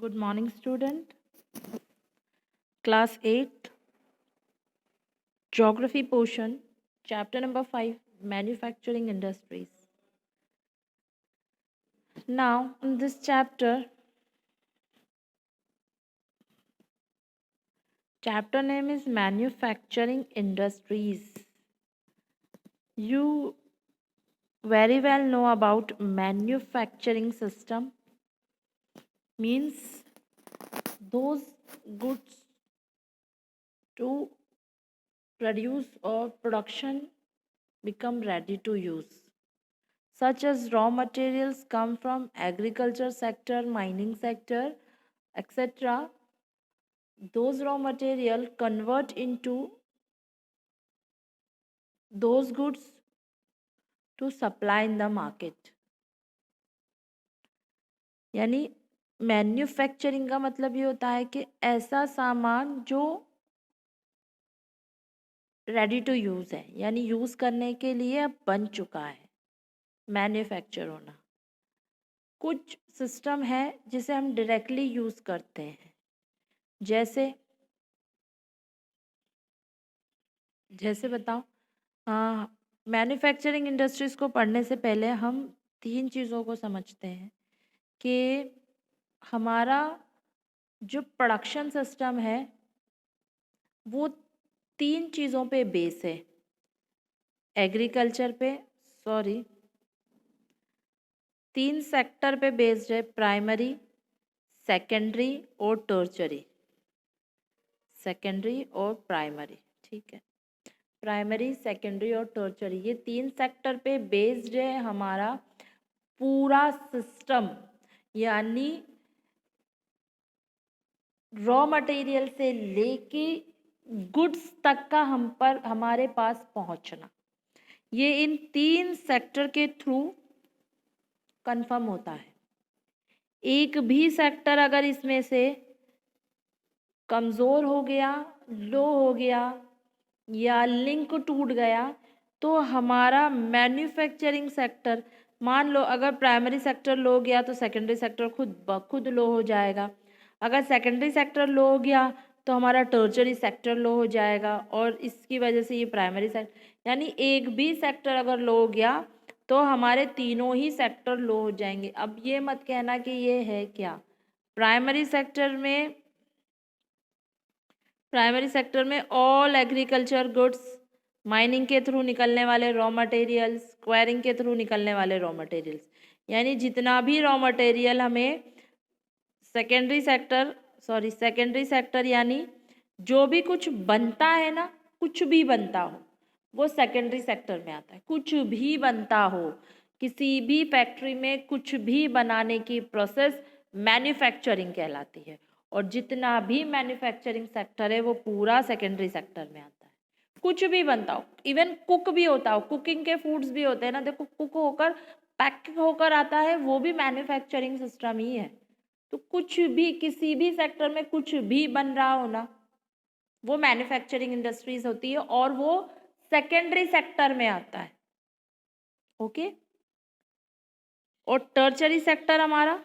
Good morning, student. Class 8, Geography portion, chapter number 5, Manufacturing Industries. Now, in this chapter name is Manufacturing Industries. You very well know about manufacturing system, means those goods to produce or production become ready to use, such as raw materials come from agriculture sector, mining sector, etc. Those raw material convert into those goods to supply in the market. यानी manufacturing का मतलब ये होता है कि ऐसा सामान जो रेडी टू यूज़ है, यानी यूज़ करने के लिए अब बन चुका है, मैन्युफैक्चर होना। कुछ सिस्टम है जिसे हम डायरेक्टली यूज़ करते हैं, जैसे बताओ, मैन्युफैक्चरिंग इंडस्ट्रीज़ को पढ़ने से पहले हम 3 चीज़ों को समझते हैं कि हमारा जो प्रोडक्शन सिस्टम है वो 3 चीज़ों पे बेस है। एग्रीकल्चर पे 3 सेक्टर पे बेस्ड है, प्राइमरी, सेकेंडरी और टर्चरी। सेकेंडरी और प्राइमरी, ठीक है। प्राइमरी, सेकेंडरी और टर्चरी, ये 3 सेक्टर पे बेस्ड है हमारा पूरा सिस्टम। यानी रॉ मटेरियल से लेके गुड्स तक का हमारे पास पहुंचना, ये इन 3 सेक्टर के थ्रू कंफर्म होता है। एक भी सेक्टर अगर इसमें से कमज़ोर हो गया, लो हो गया या लिंक टूट गया तो हमारा मैन्युफैक्चरिंग सेक्टर, मान लो अगर प्राइमरी सेक्टर लो गया तो सेकेंडरी सेक्टर खुद ब खुद लो हो जाएगा। अगर सेकेंडरी सेक्टर लो हो गया तो हमारा टर्चरी सेक्टर लो हो जाएगा, और इसकी वजह से ये प्राइमरी सेक्टर, यानी एक भी सेक्टर अगर लो हो गया तो हमारे तीनों ही सेक्टर लो हो जाएंगे। अब ये मत कहना कि ये है क्या, प्राइमरी सेक्टर में ऑल एग्रीकल्चर गुड्स, माइनिंग के थ्रू निकलने वाले रॉ मटेरियल्स, स्क्वायरिंग के थ्रू निकलने वाले रॉ मटेरियल्स, यानी जितना भी रॉ मटेरियल हमें सेकेंडरी सेक्टर यानी जो भी कुछ बनता है ना, कुछ भी बनता हो वो सेकेंडरी सेक्टर में आता है। कुछ भी बनता हो, किसी भी फैक्ट्री में कुछ भी बनाने की प्रोसेस मैन्युफैक्चरिंग कहलाती है, और जितना भी मैन्युफैक्चरिंग सेक्टर है वो पूरा सेकेंडरी सेक्टर में आता है। कुछ भी बनता हो, इवन कुक भी होता हो, कुकिंग के फूड्स भी होते हैं ना, देखो कुक होकर पैक होकर आता है, वो भी मैन्युफैक्चरिंग सिस्टम ही है। तो कुछ भी किसी भी सेक्टर में कुछ भी बन रहा हो ना, वो मैन्युफैक्चरिंग इंडस्ट्रीज होती है और वो सेकेंडरी सेक्टर में आता है। ओके। और टर्चरी सेक्टर हमारा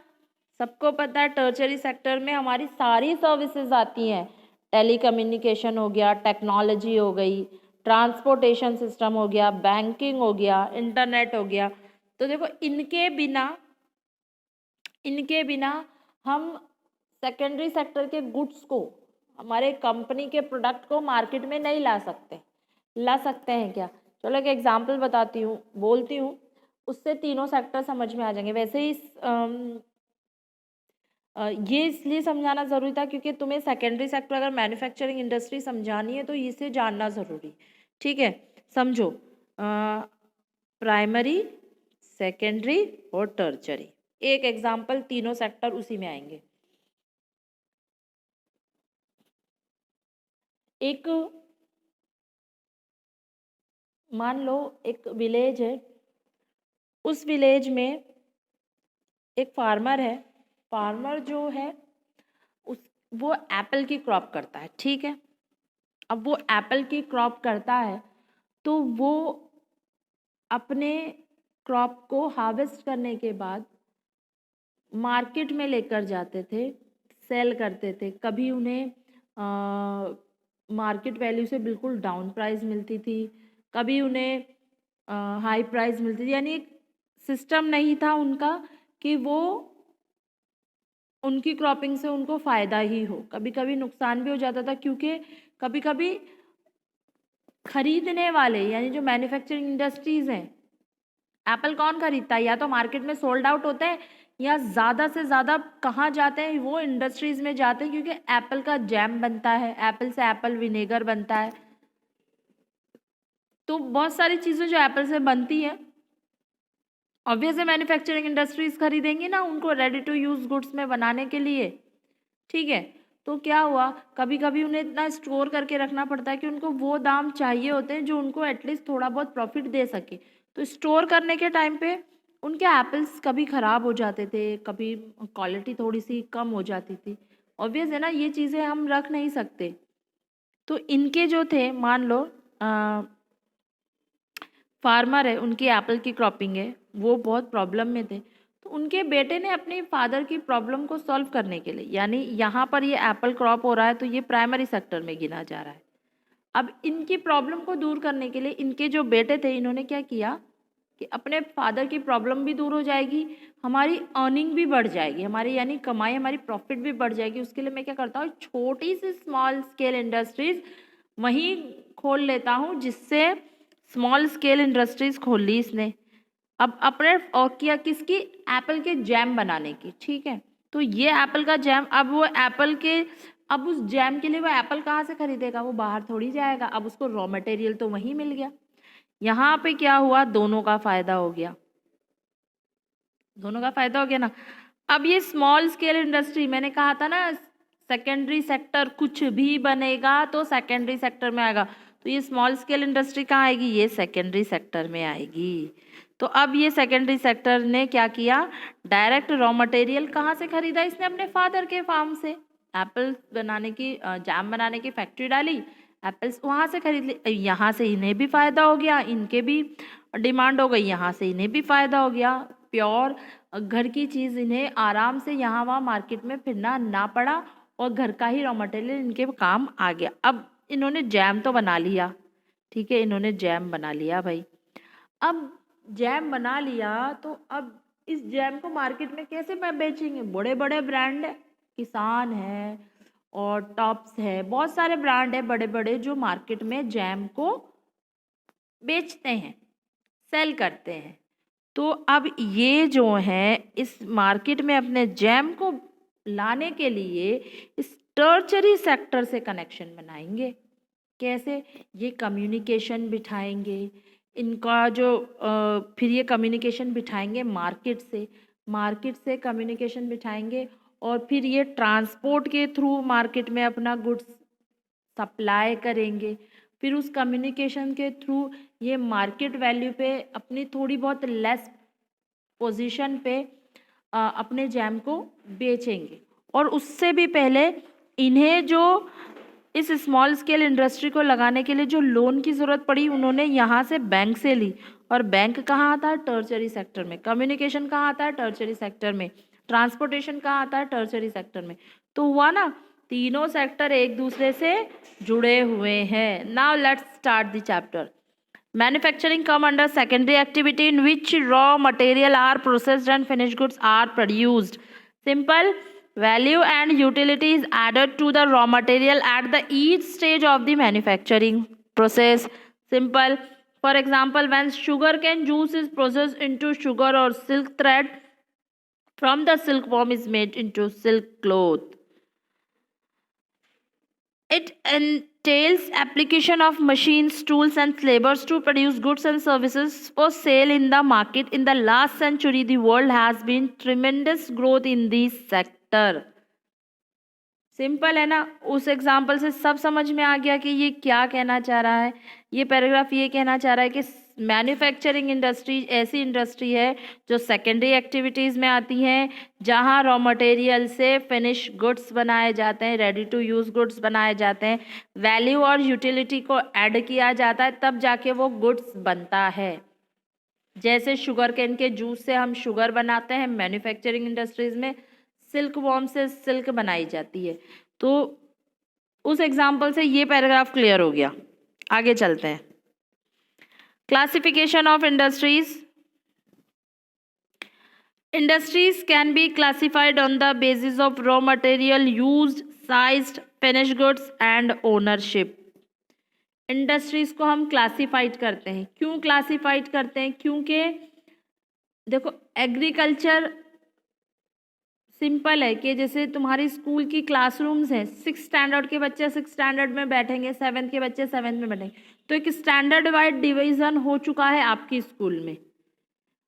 सबको पता है, टर्चरी सेक्टर में हमारी सारी सर्विसेज आती हैं। टेलीकम्युनिकेशन हो गया, टेक्नोलॉजी हो गई, ट्रांसपोर्टेशन सिस्टम हो गया, बैंकिंग हो गया, इंटरनेट हो गया। तो देखो इनके बिना हम सेकेंडरी सेक्टर के गुड्स को, हमारे कंपनी के प्रोडक्ट को मार्केट में नहीं ला सकते हैं क्या? चलो एक एग्जांपल बोलती हूँ, उससे तीनों सेक्टर समझ में आ जाएंगे। वैसे ही ये इसलिए समझाना ज़रूरी था क्योंकि तुम्हें सेकेंडरी सेक्टर अगर मैन्युफैक्चरिंग इंडस्ट्री समझानी है तो इसे जानना ज़रूरी, ठीक है। समझो, प्राइमरी, सेकेंडरी और टर्चरी, एक एग्जांपल, तीनों सेक्टर उसी में आएंगे। एक मान लो एक विलेज है, उस विलेज में एक फार्मर है। फार्मर जो है वो एप्पल की क्रॉप करता है, ठीक है। अब वो एप्पल की क्रॉप करता है तो वो अपने क्रॉप को हार्वेस्ट करने के बाद मार्केट में लेकर जाते थे, सेल करते थे, कभी उन्हें मार्केट वैल्यू से बिल्कुल डाउन प्राइस मिलती थी, कभी उन्हें हाई प्राइस मिलती थी। यानी एक सिस्टम नहीं था उनका कि वो उनकी क्रॉपिंग से उनको फ़ायदा ही हो। कभी कभी नुकसान भी हो जाता था, क्योंकि कभी कभी खरीदने वाले यानी जो मैन्युफैक्चरिंग इंडस्ट्रीज़ हैं, एप्पल कौन खरीदता है? या तो मार्केट में सोल्ड आउट होते हैं, या ज़्यादा से ज़्यादा कहाँ जाते हैं? वो इंडस्ट्रीज़ में जाते हैं, क्योंकि एप्पल का जैम बनता है, एप्पल से एप्पल विनेगर बनता है। तो बहुत सारी चीज़ें जो एप्पल से बनती हैं, ऑब्वियसली मैन्युफैक्चरिंग इंडस्ट्रीज़ खरीदेंगी ना उनको रेडी टू यूज़ गुड्स में बनाने के लिए, ठीक है। तो क्या हुआ, कभी कभी उन्हें इतना स्टोर करके रखना पड़ता है कि उनको वो दाम चाहिए होते हैं जो उनको एटलीस्ट थोड़ा बहुत प्रॉफिट दे सके। तो स्टोर करने के टाइम पे उनके एप्पल्स कभी ख़राब हो जाते थे, कभी क्वालिटी थोड़ी सी कम हो जाती थी। ऑब्वियस है ना, ये चीज़ें हम रख नहीं सकते। तो इनके जो थे, मान लो फार्मर है, उनकी एप्पल की क्रॉपिंग है, वो बहुत प्रॉब्लम में थे। तो उनके बेटे ने अपने फादर की प्रॉब्लम को सॉल्व करने के लिए, यानी यहाँ पर ये एप्पल क्रॉप हो रहा है तो ये प्राइमरी सेक्टर में गिना जा रहा है। अब इनकी प्रॉब्लम को दूर करने के लिए इनके जो बेटे थे, इन्होंने क्या किया कि अपने फादर की प्रॉब्लम भी दूर हो जाएगी, हमारी अर्निंग भी बढ़ जाएगी, हमारी यानी कमाई, हमारी प्रॉफिट भी बढ़ जाएगी। उसके लिए मैं क्या करता हूँ, छोटी सी स्मॉल स्केल इंडस्ट्रीज वहीं खोल लेता हूँ, जिससे स्मॉल स्केल इंडस्ट्रीज खोल ली इसने। अब अपने और किया किसकी, एप्पल के जैम बनाने की, ठीक है। तो ये एप्पल का जैम, अब वो एप्पल के, अब उस जैम के लिए वो एप्पल कहाँ से खरीदेगा, वो बाहर थोड़ी जाएगा। अब उसको रॉ मटेरियल तो वहीं मिल गया। यहाँ पे क्या हुआ, दोनों का फायदा हो गया, दोनों का फायदा हो गया ना। अब ये स्मॉल स्केल इंडस्ट्री, मैंने कहा था ना सेकेंडरी सेक्टर, कुछ भी बनेगा तो सेकेंडरी सेक्टर में आएगा। तो ये स्मॉल स्केल इंडस्ट्री कहाँ आएगी, ये सेकेंडरी सेक्टर में आएगी। तो अब ये सेकेंडरी सेक्टर ने क्या किया, डायरेक्ट रॉ मटेरियल कहाँ से खरीदा, इसने अपने फादर के फार्म से। एप्पल बनाने की, जैम बनाने की फैक्ट्री डाली, एप्पल्स वहाँ से खरीद ली। यहाँ से इन्हें भी फायदा हो गया, इनके भी डिमांड हो गई, यहाँ से इन्हें भी फायदा हो गया। प्योर घर की चीज़ इन्हें आराम से यहाँ वहाँ मार्केट में फिरना ना पड़ा, और घर का ही रॉ मटेरियल इनके काम आ गया। अब इन्होंने जैम तो बना लिया, ठीक है, इन्होंने जैम बना लिया भाई। अब जैम बना लिया तो अब इस जैम को मार्केट में कैसे बेचेंगे, बड़े बड़े ब्रांड है, किसान है और टॉप्स है, बहुत सारे ब्रांड है बड़े बड़े जो मार्केट में जैम को बेचते हैं, सेल करते हैं। तो अब ये जो है इस मार्केट में अपने जैम को लाने के लिए इस टर्चरी सेक्टर से कनेक्शन बनाएंगे। कैसे, ये कम्युनिकेशन बिठाएंगे, इनका जो फिर ये कम्युनिकेशन बिठाएंगे मार्केट से कम्युनिकेशन बिठाएंगे, और फिर ये ट्रांसपोर्ट के थ्रू मार्केट में अपना गुड्स सप्लाई करेंगे। फिर उस कम्युनिकेशन के थ्रू ये मार्केट वैल्यू पे अपनी थोड़ी बहुत लेस पोजीशन पे अपने जैम को बेचेंगे। और उससे भी पहले इन्हें जो इस स्मॉल स्केल इंडस्ट्री को लगाने के लिए जो लोन की ज़रूरत पड़ी, उन्होंने यहाँ से बैंक से ली। और बैंक कहाँ आता है, टर्चरी सेक्टर में। कम्युनिकेशन कहाँ आता है, टर्चरी सेक्टर में। ट्रांसपोर्टेशन कहाँ आता है, टर्चरी सेक्टर में। तो हुआ ना, तीनों सेक्टर एक दूसरे से जुड़े हुए हैं। Now let's start the chapter. Manufacturing come under secondary activity in which raw material are processed and finished goods are produced. Simple, value and utility is added to the raw material at the each stage of the manufacturing process. Simple. For example, when sugarcane juice is processed into sugar or silk thread, from the silkworm is made into silk cloth. It entails application of machines, tools and labors to produce goods and services for sale in the market. In the last century, the world has been tremendous growth in this sector. Simple है ना, उस example से सब समझ में आ गया कि ये क्या कहना चाह रहा है। ये पैराग्राफ ये कहना चाह रहा है कि मैन्युफैक्चरिंग इंडस्ट्री ऐसी इंडस्ट्री है जो सेकेंडरी एक्टिविटीज़ में आती हैं, जहाँ रॉ मटेरियल से फिनिश गुड्स बनाए जाते हैं, रेडी टू यूज़ गुड्स बनाए जाते हैं, वैल्यू और यूटिलिटी को ऐड किया जाता है, तब जाके वो गुड्स बनता है। जैसे शुगर केन के जूस से हम शुगर बनाते हैं मैन्युफैक्चरिंग इंडस्ट्रीज़ में, सिल्क वॉर्म से सिल्क बनाई जाती है। तो उस एग्जाम्पल से ये पैराग्राफ क्लियर हो गया। आगे चलते हैं। Classification of industries. Industries can be classified on the basis of raw material used, sized, finish goods and ownership. Industries को हम क्लासिफाइड करते हैं। क्यों क्लासिफाइड करते हैं? क्योंकि देखो एग्रीकल्चर सिंपल है कि जैसे तुम्हारी स्कूल की क्लासरूम्स हैं, 6 स्टैंडर्ड के बच्चे 6 स्टैंडर्ड में बैठेंगे, 7th के बच्चे 7th में बैठेंगे, तो एक स्टैंडर्ड वाइड डिवीजन हो चुका है आपकी स्कूल में।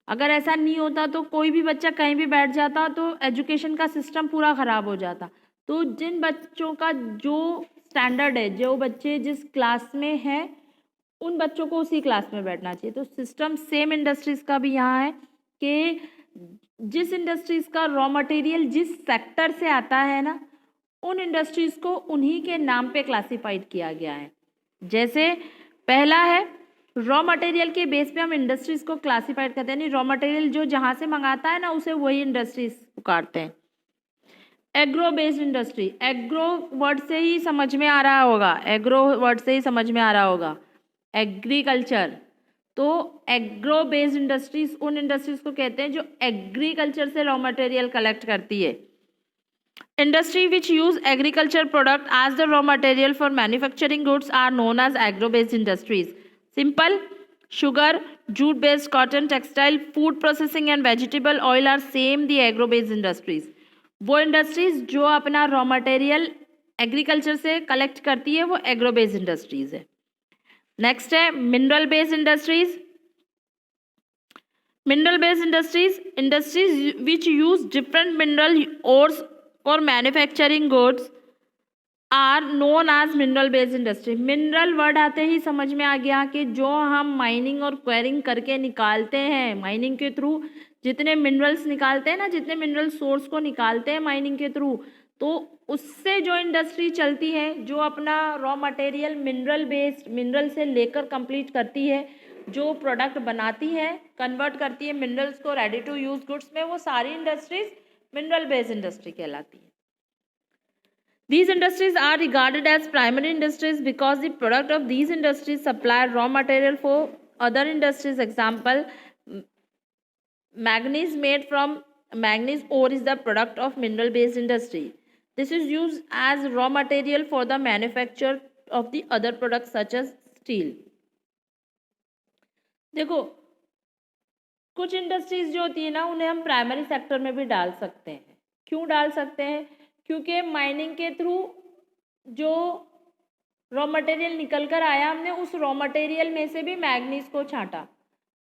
अगर ऐसा नहीं होता तो कोई भी बच्चा कहीं भी बैठ जाता तो एजुकेशन का सिस्टम पूरा ख़राब हो जाता। तो जिन बच्चों का जो स्टैंडर्ड है, जो बच्चे जिस क्लास में हैं, उन बच्चों को उसी क्लास में बैठना चाहिए। तो सिस्टम सेम इंडस्ट्रीज़ का भी यहाँ है कि जिस इंडस्ट्रीज़ का रॉ मटेरियल जिस सेक्टर से आता है ना, उन इंडस्ट्रीज़ को उन्हीं के नाम पे क्लासिफाइड किया गया है। जैसे पहला है रॉ मटेरियल के बेस पे हम इंडस्ट्रीज़ को क्लासिफाइड करते हैं, यानी रॉ मटेरियल जो जहाँ से मंगाता है ना उसे वही इंडस्ट्रीज पुकारते हैं। Agro based industry, agro word से ही समझ में आ रहा होगा, एग्रो वर्ड से ही समझ में आ रहा होगा, एग्रीकल्चर। तो एग्रो बेस्ड इंडस्ट्रीज उन इंडस्ट्रीज को कहते हैं जो एग्रीकल्चर से रॉ मटेरियल कलेक्ट करती है। Industry which use agriculture product as the raw material for manufacturing goods are known as agro based industries. Simple, sugar, jute based, cotton, textile, food processing and vegetable oil are same the agro based industries. वो industries जो अपना raw material agriculture से collect करती है वो agro based industries है। Next है mineral based industries. Mineral based industries, industries which use different mineral ores for manufacturing goods are known as mineral based industry. Mineral word आते ही समझ में आ गया कि जो हम माइनिंग और क्वेरिंग करके निकालते हैं, माइनिंग के थ्रू जितने मिनरल्स निकालते हैं ना, जितने मिनरल सोर्स को निकालते हैं माइनिंग के थ्रू, तो उससे जो इंडस्ट्री चलती है, जो अपना raw material mineral based, mineral से लेकर कंप्लीट करती है, जो प्रोडक्ट बनाती है, कन्वर्ट करती है मिनरल्स को रेडी टू यूज गुड्स में, वो सारी इंडस्ट्रीज मिनरल बेस्ड इंडस्ट्री कहलाती है। These industries are regarded as primary industries because the product of these industries supply raw material for other industries. Example, manganese made from manganese ore is the product of mineral based industry. This is used as raw material for the manufacture of the other products such as steel. देखो कुछ industries जो होती है ना, उन्हें हम primary sector में भी डाल सकते हैं। क्यों डाल सकते हैं? क्योंकि माइनिंग के थ्रू जो रॉ मटेरियल निकल कर आया, हमने उस रॉ मटेरियल में से भी मैग्नीज को छांटा,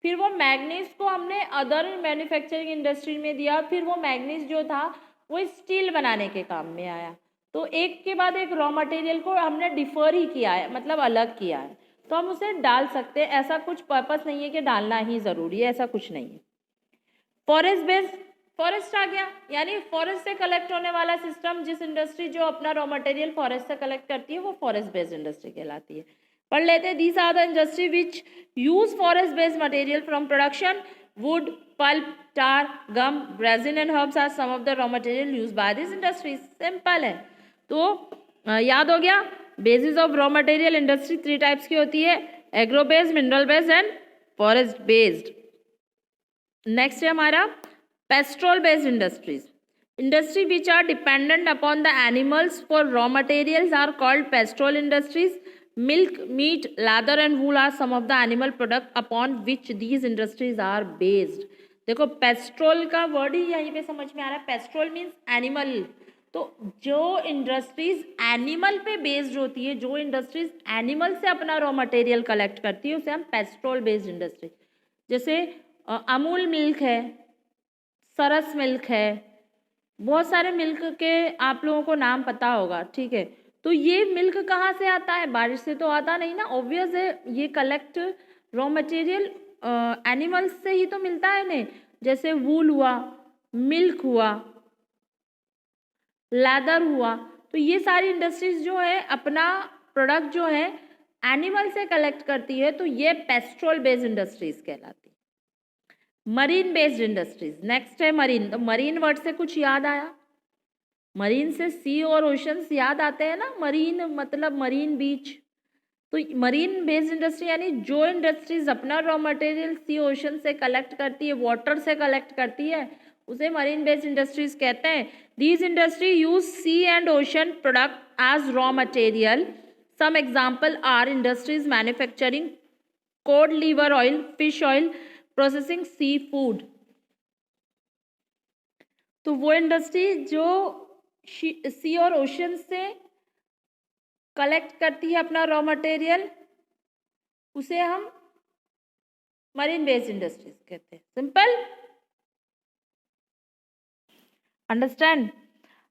फिर वो मैग्नीज को हमने अदर मैन्युफैक्चरिंग इंडस्ट्री में दिया, फिर वो मैग्नीज जो था वो स्टील बनाने के काम में आया। तो एक के बाद एक रॉ मटेरियल को हमने डिफर ही किया है, मतलब अलग किया है, तो हम उसे डाल सकते हैं। ऐसा कुछ पर्पस नहीं है कि डालना ही ज़रूरी है, ऐसा कुछ नहीं है। फॉरेस्ट बेस्ड, फॉरेस्ट आ गया, यानी फॉरेस्ट से कलेक्ट होने वाला सिस्टम, जिस इंडस्ट्री जो अपना रॉ मटेरियल फॉरेस्ट से कलेक्ट करती है वो फॉरेस्ट बेस्ड इंडस्ट्री कहलाती है। पढ़ लेते हैं। These are the industry which use forest based material from production. Wood, pulp, tar, gum, resin and herbs are some of the raw material use by this industries. Simple है, तो याद हो गया। Basis of raw material industry 3 types की होती है, agro based, mineral based and forest based. Next है हमारा pastoral based industries. Industry which are dependent upon the animals for raw materials are called pastoral industries. Milk, meat, leather and wool are some of the animal product upon which these industries are based. देखो pastoral का word ही यहीं पे समझ में आ रहा है, पेस्ट्रोल means animal. तो जो इंडस्ट्रीज एनिमल पे बेस्ड होती है, जो इंडस्ट्रीज एनिमल से अपना रॉ मटेरियल कलेक्ट करती है, उसे हम पेस्ट्रोल बेस्ड इंडस्ट्री। जैसे अमूल मिल्क है, सरस मिल्क है, बहुत सारे मिल्क के आप लोगों को नाम पता होगा, ठीक है। तो ये मिल्क कहाँ से आता है? बारिश से तो आता नहीं ना, ऑब्वियस है। ये कलेक्ट रॉ मटेरियल एनिमल्स से ही तो मिलता है इन्हें। जैसे वूल हुआ, मिल्क हुआ, लेदर हुआ, तो ये सारी इंडस्ट्रीज जो है अपना प्रोडक्ट जो है एनिमल से कलेक्ट करती है, तो ये पेस्ट्रोल बेस्ड इंडस्ट्रीज कहलाती है। Marine based industries. नेक्स्ट है मरीन। तो मरीन वर्ड से कुछ याद आया? मरीन से सी और ओशंस याद आते हैं ना, मरीन मतलब मरीन बीच। तो मरीन बेस्ड इंडस्ट्री यानी जो इंडस्ट्रीज अपना रॉ मटेरियल सी ओशन से कलेक्ट करती है, वाटर से कलेक्ट करती है, उसे मरीन बेस्ड इंडस्ट्रीज कहते हैं। These industry use sea and ocean product as raw material. Some example are industries manufacturing cod liver oil, fish oil, processing sea food. तो वो इंडस्ट्री जो सी और ओशन से कलेक्ट करती है अपना रॉ मटेरियल, उसे हम मरीन बेस्ड इंडस्ट्रीज कहते हैं। Simple, understand.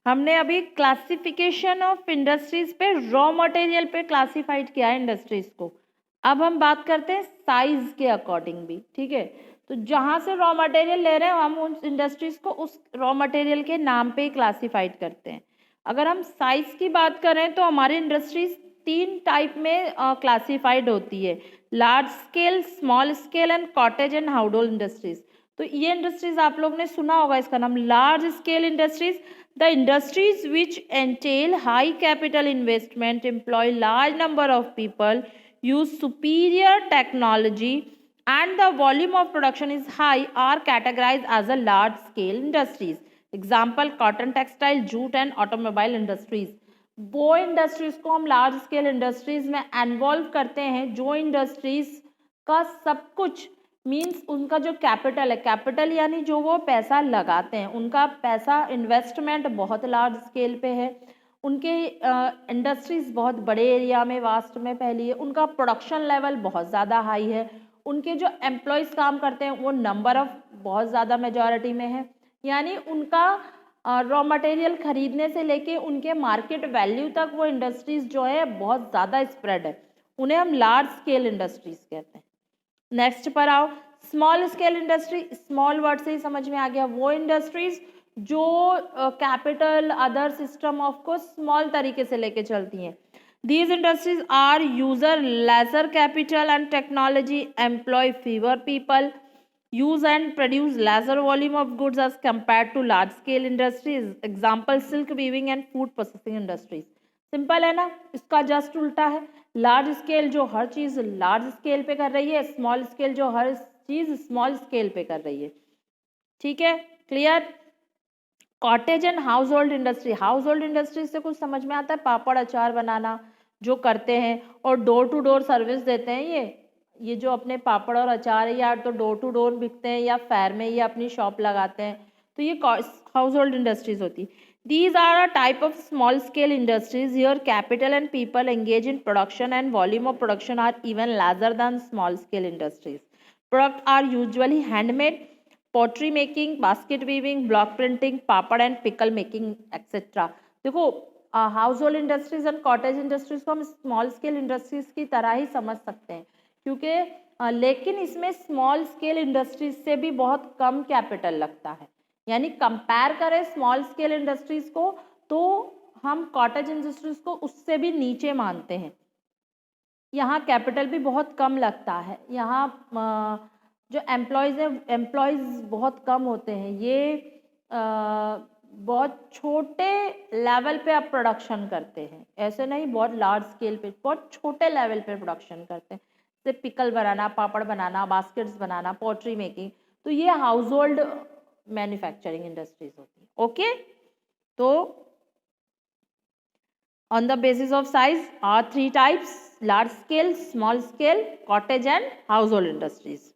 हमने अभी क्लासिफिकेशन ऑफ इंडस्ट्रीज पे, रॉ मटेरियल पे क्लासिफाइड किया है इंडस्ट्रीज को। अब हम बात करते हैं साइज के अकॉर्डिंग भी, ठीक है। तो जहां से रॉ मटेरियल ले रहे हैं हम उन इंडस्ट्रीज को उस रॉ मटेरियल के नाम पे ही क्लासिफाइड करते हैं। अगर हम साइज की बात करें तो हमारी इंडस्ट्रीज 3 टाइप में क्लासिफाइड होती है, large scale, small scale and cottage and household industries. तो ये इंडस्ट्रीज आप लोग ने सुना होगा इसका नाम, large scale industries, the industries which entail high capital investment, employ large number of people, use superior technology and the volume of production is high are categorized as a large scale industries. Example cotton, textile, jute and automobile industries. वो industries को हम large scale industries में involve करते हैं जो industries का सब कुछ मीन्स उनका जो कैपिटल है, कैपिटल यानी जो वो पैसा लगाते हैं, उनका पैसा इन्वेस्टमेंट बहुत लार्ज स्केल पे है, उनके इंडस्ट्रीज बहुत बड़े एरिया में वास्ट में फैली है, उनका प्रोडक्शन लेवल बहुत ज़्यादा हाई है, उनके जो एम्प्लॉयज़ काम करते हैं वो नंबर ऑफ बहुत ज़्यादा मेजॉरिटी में है, यानी उनका रॉ मटेरियल खरीदने से लेके उनके मार्केट वैल्यू तक वो इंडस्ट्रीज जो है बहुत ज़्यादा स्प्रेड है, उन्हें हम लार्ज स्केल इंडस्ट्रीज कहते हैं। नेक्स्ट पर आओ, small scale industry, small word से ही समझ में आ गया, वो इंडस्ट्रीज जो कैपिटल अदर सिस्टम ऑफ को स्मॉल तरीके से लेके चलती हैं। These industries are user lesser capital and technology, employ fewer people, use and produce lesser volume of goods as compare to large scale industries. Example silk weaving and food processing industries. Simple है ना, इसका just उल्टा है। Large scale जो हर चीज large scale पे कर रही है, स्मॉल स्केल जो हर चीज स्मॉल स्केल पे कर रही है, ठीक है, clear. Cottage and house hold industry, house hold industry से कुछ समझ में आता है, पापड़ अचार बनाना जो करते हैं और डोर टू डोर सर्विस देते हैं, ये जो अपने पापड़ और अचार है यार तो डोर टू डोर बिकते हैं या फेयर में ये अपनी शॉप लगाते हैं, तो ये हाउस होल्ड इंडस्ट्रीज होती है। These are a type of small scale industries. Here capital and people engage in production and volume of production are even larger than small scale industries. Products are usually handmade, pottery making, basket weaving, block printing, papad and pickle making, etc. देखो house hold industries and cottage industries को हम small scale industries की तरह ही समझ सकते हैं, क्योंकि लेकिन इसमें स्मॉल स्केल इंडस्ट्रीज से भी बहुत कम कैपिटल लगता है, यानी कंपेयर करें स्मॉल स्केल इंडस्ट्रीज को तो हम कॉटेज इंडस्ट्रीज को उससे भी नीचे मानते हैं। यहाँ कैपिटल भी बहुत कम लगता है, यहाँ जो एम्प्लॉयज़ हैं एम्प्लॉयज़ बहुत कम होते हैं, ये बहुत छोटे लेवल पे आप प्रोडक्शन करते हैं, ऐसे नहीं बहुत लार्ज स्केल पे, बहुत छोटे लेवल पे प्रोडक्शन करते हैं, जैसे पिकल बनाना, पापड़ बनाना, बास्केट्स बनाना, पोट्री मेकिंग, तो ये हाउस होल्ड मैन्युफैक्चरिंग इंडस्ट्रीज होती है। ओके, तो on the basis of size are 3 types, large scale, small scale, cottage and household industries.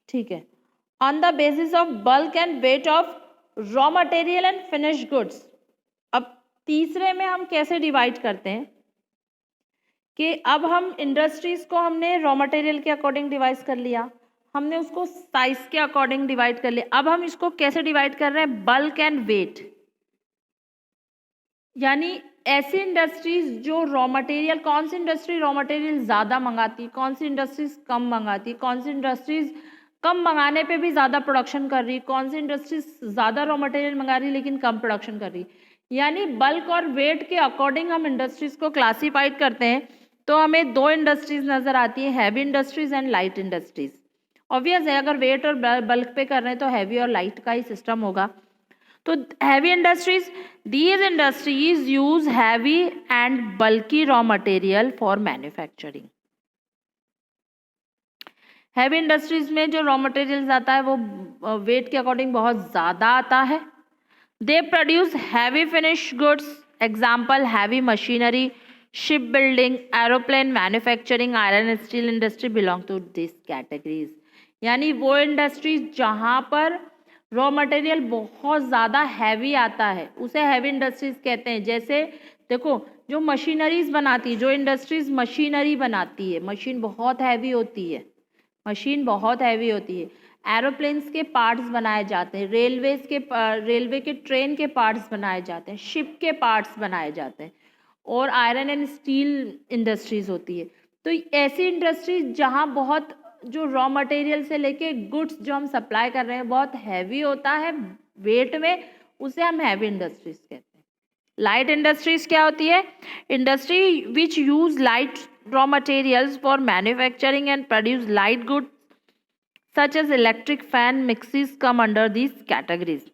ठीक है, on the basis of bulk and weight of raw material and finished goods. अब तीसरे में हम कैसे डिवाइड करते हैं कि अब हम इंडस्ट्रीज को हमने रॉ मटेरियल के अकॉर्डिंग डिवाइड कर लिया, हमने उसको साइज के अकॉर्डिंग डिवाइड कर लिया, अब हम इसको कैसे डिवाइड कर रहे हैं, बल्क एंड वेट, यानी ऐसी इंडस्ट्रीज जो रॉ मटेरियल, कौन सी इंडस्ट्री रॉ मटेरियल ज़्यादा मंगाती, कौन सी इंडस्ट्रीज कम मंगाती, कौन सी इंडस्ट्रीज कम मंगाने पे भी ज़्यादा प्रोडक्शन कर रही, कौन सी इंडस्ट्रीज ज़्यादा रॉ मटेरियल मंगा रही लेकिन कम प्रोडक्शन कर रही, यानी बल्क और वेट के अकॉर्डिंग हम इंडस्ट्रीज को क्लासीफाइड करते हैं। तो हमें दो इंडस्ट्रीज नजर आती है, heavy industries and light industries. Obvious है, अगर वेट और बल्क पे कर रहे हैं तो हैवी और लाइट का ही सिस्टम होगा। तो heavy industries, these industries use heavy and bulky raw material for manufacturing. Heavy industries में जो रॉ मटेरियल्स आता है वो वेट के अकॉर्डिंग बहुत ज़्यादा आता है। They produce heavy finish goods, example heavy machinery, ship building, aeroplane manufacturing, iron steel industry belong to this categories. यानी वो इंडस्ट्रीज जहाँ पर रॉ मटेरियल बहुत ज़्यादा हैवी आता है उसे हैवी इंडस्ट्रीज कहते हैं। जैसे देखो, जो मशीनरीज बनाती है, जो इंडस्ट्रीज मशीनरी बनाती है, मशीन बहुत हैवी होती है, मशीन बहुत हैवी होती है। एरोप्लेन्स के पार्ट्स बनाए जाते हैं, रेलवे के ट्रेन के पार्ट्स बनाए जाते हैं, शिप के पार्ट्स बनाए जाते हैं, और आयरन एंड स्टील इंडस्ट्रीज होती है। तो ऐसी इंडस्ट्रीज जहाँ बहुत जो रॉ मटेरियल से लेके गुड्स जो हम सप्लाई कर रहे हैं बहुत हैवी होता है वेट में, उसे हम हैवी इंडस्ट्रीज कहते हैं। लाइट इंडस्ट्रीज क्या होती है? Industry which use light raw materials for manufacturing and produce light goods such as electric fan mixes come under these categories।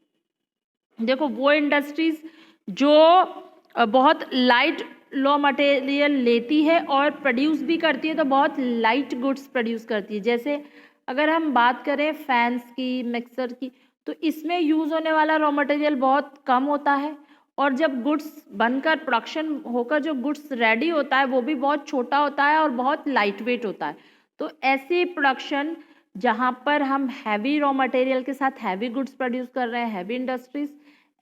देखो, वो इंडस्ट्रीज जो बहुत लाइट रॉ मटेरियल लेती है और प्रोड्यूस भी करती है, तो बहुत लाइट गुड्स प्रोड्यूस करती है। जैसे अगर हम बात करें फैंस की, मिक्सर की, तो इसमें यूज़ होने वाला रॉ मटेरियल बहुत कम होता है, और जब गुड्स बनकर प्रोडक्शन होकर जो गुड्स रेडी होता है वो भी बहुत छोटा होता है और बहुत लाइट वेट होता है। तो ऐसी प्रोडक्शन जहाँ पर हम हैवी रॉ मटेरियल के साथ हैवी गुड्स प्रोड्यूस कर रहे हैं, हैवी इंडस्ट्रीज।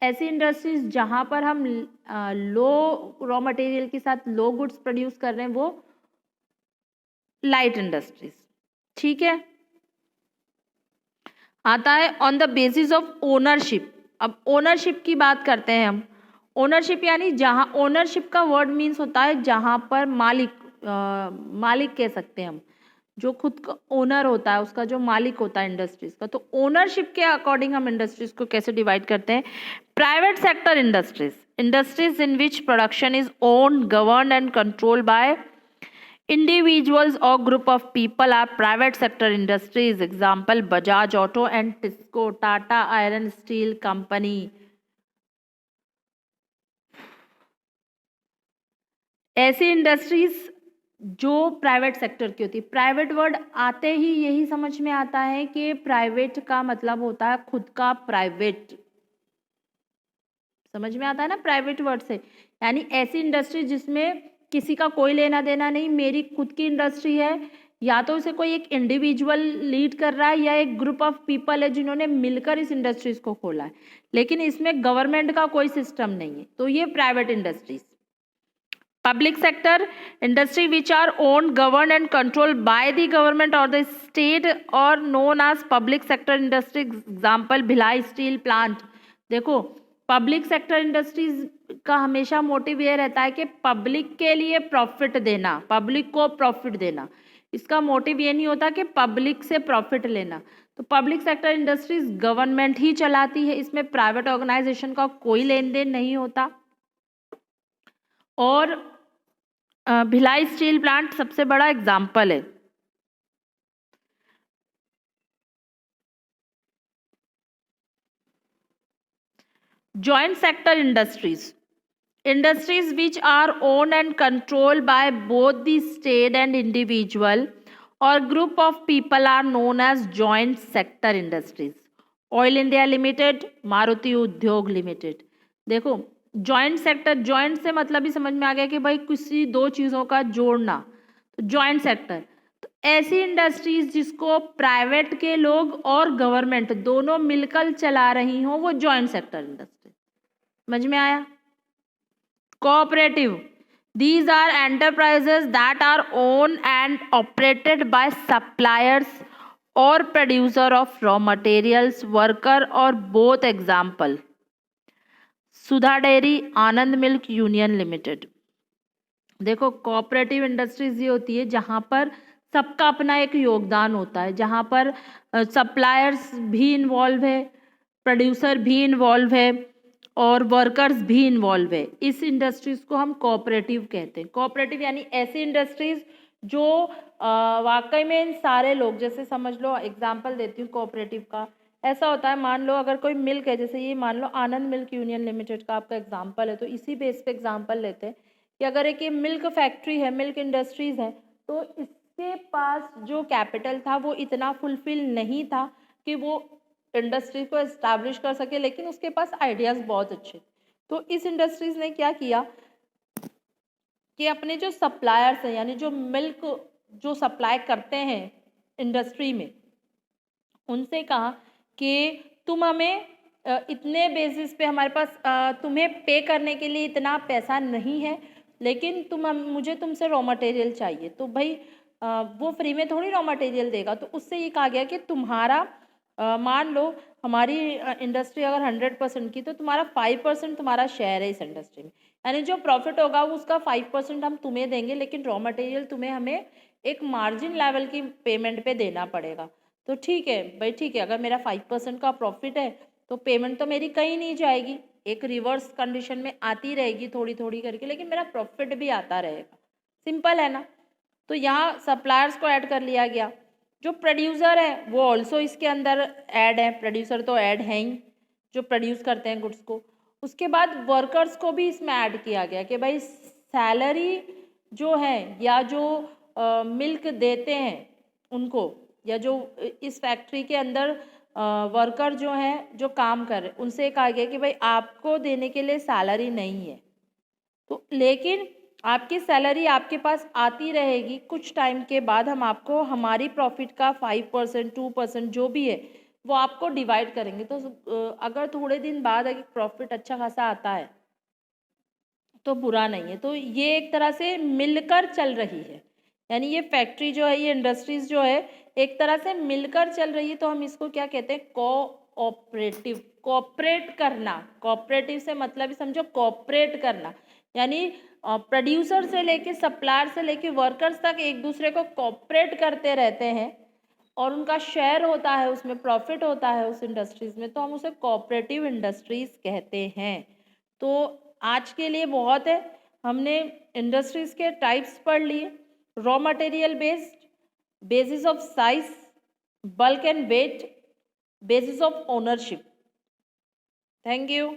ऐसी इंडस्ट्रीज जहाँ पर हम लो रॉ मटेरियल के साथ लो गुड्स प्रोड्यूस कर रहे हैं, वो लाइट इंडस्ट्रीज। ठीक है, आता है on the basis of ownership. अब ओनरशिप की बात करते हैं हम। ओनरशिप यानी जहाँ, ओनरशिप का वर्ड मीन्स होता है जहाँ पर मालिक कह सकते हैं हम, जो खुद का ओनर होता है, उसका जो मालिक होता है इंडस्ट्रीज का। तो ओनरशिप के अकॉर्डिंग हम इंडस्ट्रीज को कैसे डिवाइड करते हैं? Private sector industries, industries in which production is owned, governed and controlled by individuals or group of people are private sector industries. Example Bajaj Auto and Tisco, Tata Iron Steel Company। ऐसी industries जो private sector की होती है। Private word आते ही यही समझ में आता है कि प्राइवेट का मतलब होता है खुद का प्राइवेट, समझ में आता है ना प्राइवेट वर्ड से। यानी ऐसी इंडस्ट्री जिसमें किसी का कोई लेना देना नहीं, मेरी खुद की इंडस्ट्री है, या तो उसे कोई एक इंडिविजुअल लीड कर रहा है या एक ग्रुप ऑफ पीपल है जिन्होंने मिलकर इस इंडस्ट्रीज को खोला है, लेकिन इसमें गवर्नमेंट का कोई सिस्टम नहीं है, तो ये private industries. Public sector industry which are owned, govern and control by the government or the state are known as public sector industry. Example Bhilai steel plant. देखो, पब्लिक सेक्टर इंडस्ट्रीज का हमेशा motive ये रहता है कि पब्लिक के लिए profit देना, पब्लिक को प्रॉफिट देना। इसका मोटिव ये नहीं होता कि पब्लिक से प्रॉफिट लेना। तो पब्लिक सेक्टर इंडस्ट्रीज गवर्नमेंट ही चलाती है, इसमें प्राइवेट ऑर्गेनाइजेशन का कोई लेन देन नहीं होता। और भिलाई स्टील प्लांट सबसे बड़ा एग्जाम्पल है। Joint sector industries, industries which are owned and controlled by both the state and individual or group of people are known as joint sector industries. Oil India Limited, Maruti उद्योग limited. देखो, joint sector, joint से मतलब ही समझ में आ गया कि भाई किसी दो चीज़ों का जोड़ना, तो जॉइंट सेक्टर। तो ऐसी इंडस्ट्रीज जिसको प्राइवेट के लोग और गवर्नमेंट दोनों मिलकर चला रही हों, वो जॉइंट सेक्टर इंडस्ट्री। समझ में आया? Cooperative, these are enterprises that are owned and operated by suppliers or producer of raw materials, worker or both। example Sudha dairy, Anand milk union limited. देखो, कोऑपरेटिव इंडस्ट्रीज ये होती है जहाँ पर सबका अपना एक योगदान होता है, जहाँ पर सप्लायर्स भी इन्वॉल्व है, प्रोड्यूसर भी इन्वॉल्व है, और वर्कर्स भी इन्वॉल्व है। इस इंडस्ट्रीज को हम कोऑपरेटिव कहते हैं। कोऑपरेटिव यानी ऐसी इंडस्ट्रीज जो वाकई में इन सारे लोग, जैसे समझ लो एग्जांपल देती हूँ कोऑपरेटिव का। ऐसा होता है, मान लो अगर कोई मिल्क है, जैसे ये मान लो आनंद मिल्क यूनियन लिमिटेड का आपका एग्जांपल है, तो इसी बेस पे एग्जांपल लेते हैं कि अगर एक ये मिल्क फैक्ट्री है, मिल्क इंडस्ट्रीज है, तो इसके पास जो कैपिटल था वो इतना फुलफिल नहीं था कि वो इंडस्ट्री को एस्टैब्लिश कर सके, लेकिन उसके पास आइडियाज़ बहुत अच्छे। तो इस इंडस्ट्रीज ने क्या किया कि अपने जो सप्लायर्स हैं, यानी जो मिल्क जो सप्लाई करते हैं इंडस्ट्री में, उनसे कहा कि तुम हमें इतने बेसिस पे हमारे पास तुम्हें पे करने के लिए इतना पैसा नहीं है, लेकिन मुझे तुमसे रॉ मटेरियल चाहिए। तो भाई वो फ्री में थोड़ी रॉ मटेरियल देगा। तो उससे ये कहा गया कि तुम्हारा मान लो हमारी इंडस्ट्री अगर 100% की, तो तुम्हारा 5% तुम्हारा शेयर है इस इंडस्ट्री में, यानी जो प्रॉफिट होगा उसका 5% हम तुम्हें देंगे, लेकिन रॉ मटेरियल तुम्हें हमें एक मार्जिन लेवल की पेमेंट पे देना पड़ेगा। तो ठीक है भाई, ठीक है, अगर मेरा 5% का प्रॉफिट है तो पेमेंट तो मेरी कहीं नहीं जाएगी, एक रिवर्स कंडीशन में आती रहेगी थोड़ी थोड़ी करके, लेकिन मेरा प्रॉफिट भी आता रहेगा। सिंपल है ना। तो यहाँ सप्लायर्स को ऐड कर लिया गया। जो प्रोड्यूसर है वो ऑल्सो इसके अंदर ऐड है, प्रोड्यूसर तो ऐड है ही, जो प्रोड्यूस करते हैं गुड्स को। उसके बाद वर्कर्स को भी इसमें ऐड किया गया कि भाई सैलरी जो है या जो मिल्क देते हैं उनको, या जो इस फैक्ट्री के अंदर वर्कर जो हैं जो काम कर रहे हैं, उनसे कहा गया कि भाई आपको देने के लिए सैलरी नहीं है, तो लेकिन आपकी सैलरी आपके पास आती रहेगी। कुछ टाइम के बाद हम आपको हमारी प्रॉफिट का 5% 2% जो भी है वो आपको डिवाइड करेंगे। तो अगर थोड़े दिन बाद अगर प्रॉफिट अच्छा खासा आता है तो बुरा नहीं है। तो ये एक तरह से मिलकर चल रही है, यानी ये फैक्ट्री जो है, ये इंडस्ट्रीज जो है, एक तरह से मिलकर चल रही है। तो हम इसको क्या कहते हैं, कोऑपरेटिव, कोऑपरेट करना। कोऑपरेटिव से मतलब ही समझो कोऑपरेट करना, यानी प्रोड्यूसर से लेके सप्लायर से लेके वर्कर्स तक एक दूसरे को कोऑपरेट करते रहते हैं और उनका शेयर होता है, उसमें प्रॉफिट होता है उस इंडस्ट्रीज में, तो हम उसे कोऑपरेटिव इंडस्ट्रीज कहते हैं। तो आज के लिए बहुत है, हमने इंडस्ट्रीज के टाइप्स पढ़ लिए, raw material based, basis of size, bulk and weight, basis of ownership. Thank you.